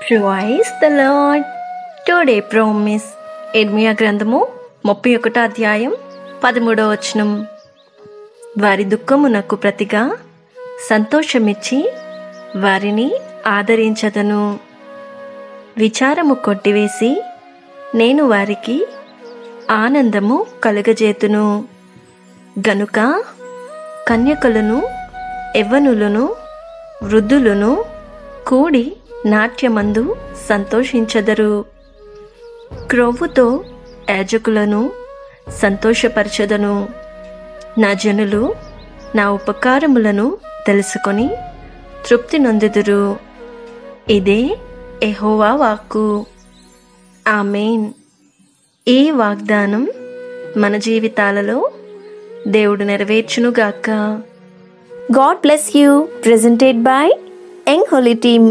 Praise the lord. Today promise. ఇర్మియా గ్రంథము 31 అధ్యాయం 13వ వచనం. వారి దుఃఖమునకు ప్రతిగా సంతోషమిచ్చి వారిని ఆదరించదను. విచారము కొట్టివేసి నేను వారికి ఆనందము కలుగజేతును. గనుక కన్యకలను యవ్వనులను వృద్ధులను కూడి నాట్యమందు సంతోషించదరు. క్రొవ్వుతో యాజకులను సంతోషపరచదను. నా జనులు నా ఉపకారములను తెలుసుకొని తృప్తి నొందుదురు. ఇదే యెహోవా వాక్కు. ఆమేన్. ఈ వాగ్దానం మన జీవితాలలో దేవుడు నెరవేర్చునుగాక. God bless you. Presented by Young Holy Team.